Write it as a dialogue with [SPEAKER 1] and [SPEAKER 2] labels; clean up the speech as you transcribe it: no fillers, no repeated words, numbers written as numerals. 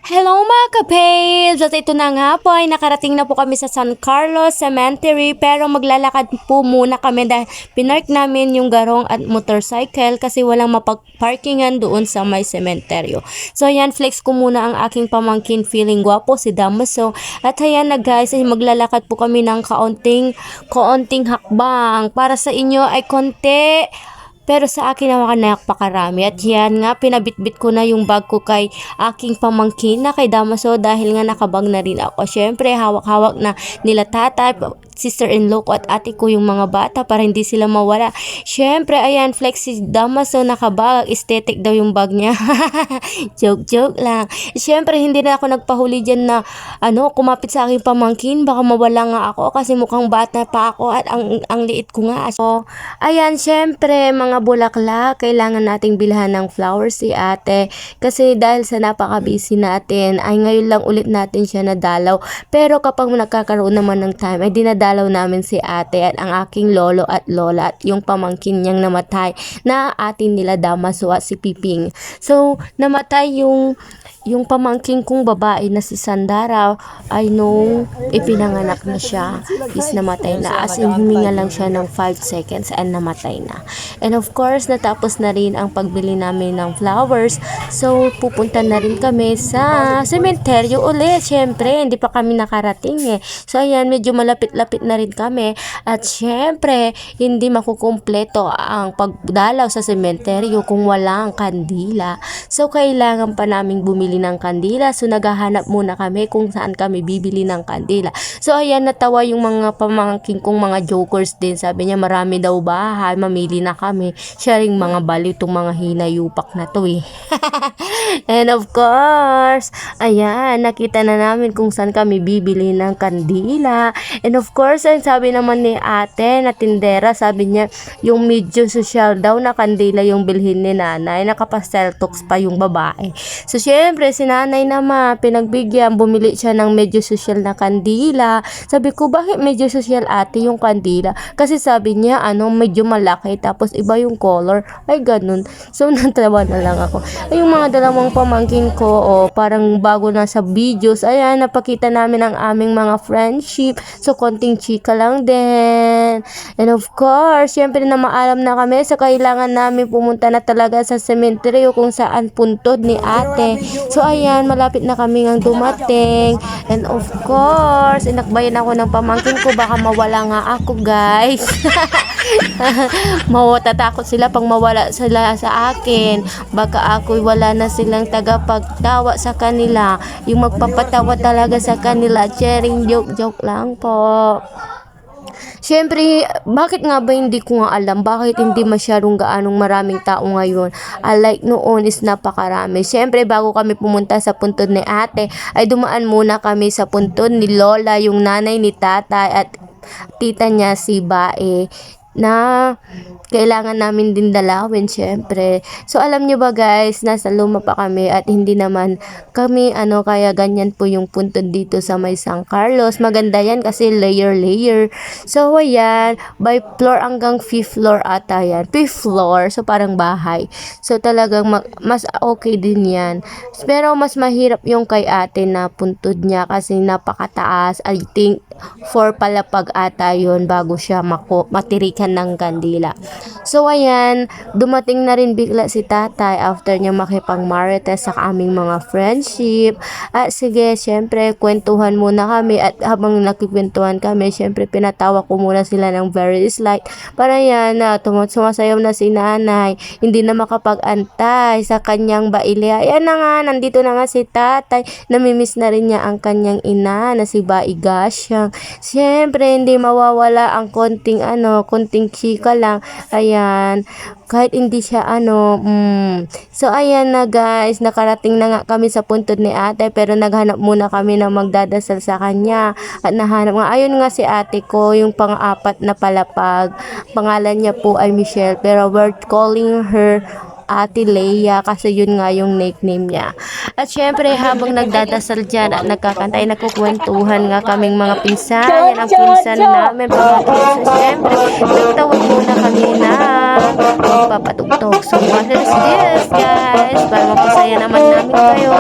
[SPEAKER 1] Hello mga ka-babes! At ito na nga po ay nakarating na po kami sa San Carlos Cemetery, pero maglalakad po muna kami dahil pinark namin yung garong at motorcycle kasi walang mapag-parkingan doon sa may sementeryo. So ayan, flex ko muna ang aking pamangkin, feeling gwapo si Damaso. At ayan na guys, ay maglalakad po kami ng kaunting hakbang. Para sa inyo ay konti, pero sa akin naman napakarami. At yan nga, pinabitbit ko na yung bag ko kay aking pamangkin na kay Damaso dahil nga nakabag na rin ako. Syempre, hawak-hawak na nila tatay, sister-in-law ko at ate ko yung mga bata para hindi sila mawala. Syempre, ayan, flex si Damaso nakabag. Aesthetic daw yung bag niya. Joke lang. Syempre, hindi na ako nagpahuli dyan na kumapit sa aking pamangkin. Baka mawala nga ako kasi mukhang bata pa ako at ang liit ko nga. So, ayan, syempre, mga bulaklak, kailangan nating bilhan ng flowers si ate kasi dahil sa napaka-busy natin ay ngayon lang ulit natin siya nadalaw, pero kapag nagkakaroon naman ng time ay dinadalaw namin si ate at ang aking lolo at lola at yung pamangkin niyang namatay na atin nila Damaso at si Piping. So namatay yung pamangkin kong babae na si Sandara ay nung ipinanganak na siya is namatay na, as in huminga lang siya ng 5 seconds and namatay na. And of course natapos na rin ang pagbili namin ng flowers, so pupunta na rin kami sa sementeryo ulit. Syempre hindi pa kami nakarating so ayan, medyo malapit-lapit na rin kami at syempre hindi makukumpleto ang pagdalaw sa sementeryo kung walang kandila. So kailangan pa naming bumili ng kandila, so naghahanap muna kami kung saan kami bibili ng kandila. So ayan, natawa yung mga pamangkin kong mga jokers din, sabi niya marami daw bahay, mamili na kami. Sharing mga baliw itong mga hinayupak na to And of course, ayan, nakita na namin kung saan kami bibili ng kandila. And of course, ang sabi naman ni ate na tindera, sabi niya yung medyo social daw na kandila yung bilhin ni nanay, nakapastel talks pa yung babae. So syempre si nanay naman pinagbigyan, bumili siya ng medyo social na kandila. Sabi ko, bakit medyo social ate yung kandila? Kasi sabi niya medyo malaki tapos iba yung color, ay ganun. So natawa na lang ako. Ay, yung mga dalawang pamangkin ko parang bago na sa videos, ayan, napakita namin ang aming mga friendship. So konting chika lang din. And of course, syempre na maalam na kami, so kailangan namin pumunta na talaga sa cemetery kung saan puntod ni ate. So ayan, malapit na kami ngang dumating. And of course, inakbayan ako ng pamangkin ko, baka mawala nga ako guys. Mawatatakot sila pang mawala sila sa akin, baka ako'y wala na silang tagapagtawa sa kanila, yung magpapatawa talaga sa kanila. Sharing joke lang po. Siyempre, bakit nga ba hindi ko nga alam bakit hindi masyadong gaanong maraming tao ngayon? Unlike noon is napakarami. Siyempre, bago kami pumunta sa puntod ni ate, ay dumaan muna kami sa puntod ni lola, yung nanay ni tatay at tita niya si Bae, na kailangan namin din dalawin syempre. So alam nyo ba guys, nasa luma pa kami at hindi naman kami kaya ganyan po yung puntod dito sa may San Carlos. Maganda yan kasi layer. So ayan, by floor hanggang 5th floor ata yan. 5th floor, so parang bahay. So talagang mas okay din yan. Pero mas mahirap yung kay ate na puntod niya kasi napakataas. I think 4 palapag ata yun bago siya matirikan ng kandila. So ayan, dumating na rin bigla si tatay after niya makipang-marites sa aming mga friendship. At sige, syempre kwentuhan muna kami at habang nakikwentuhan kami, syempre pinatawa ko muna sila ng very slight para yan sumasayaw na si nanay, hindi na makapag-antay sa kanyang baile. Ayan na nga, nandito na nga si tatay, namimiss na rin niya ang kanyang ina na si Baigasyang. Syempre hindi mawawala ang konting chika lang. Ayan, kahit hindi siya So ayan na guys, nakarating na nga kami sa puntod ni ate, pero naghanap muna kami ng magdadasal sa kanya. At nahanap nga, ayun nga si ate ko, yung pang-apat na palapag. Pangalan niya po ay Michelle, pero we're calling her Ate Leia kasi yun nga yung nickname niya. At syempre habang nagdadasal dyan at nagkakantay, nagkukwentuhan nga kaming mga pinsan. Yan ang pinsan namin. So syempre nagtawag muna kami na So, what is this, guys? Para mapasaya naman namin kayo.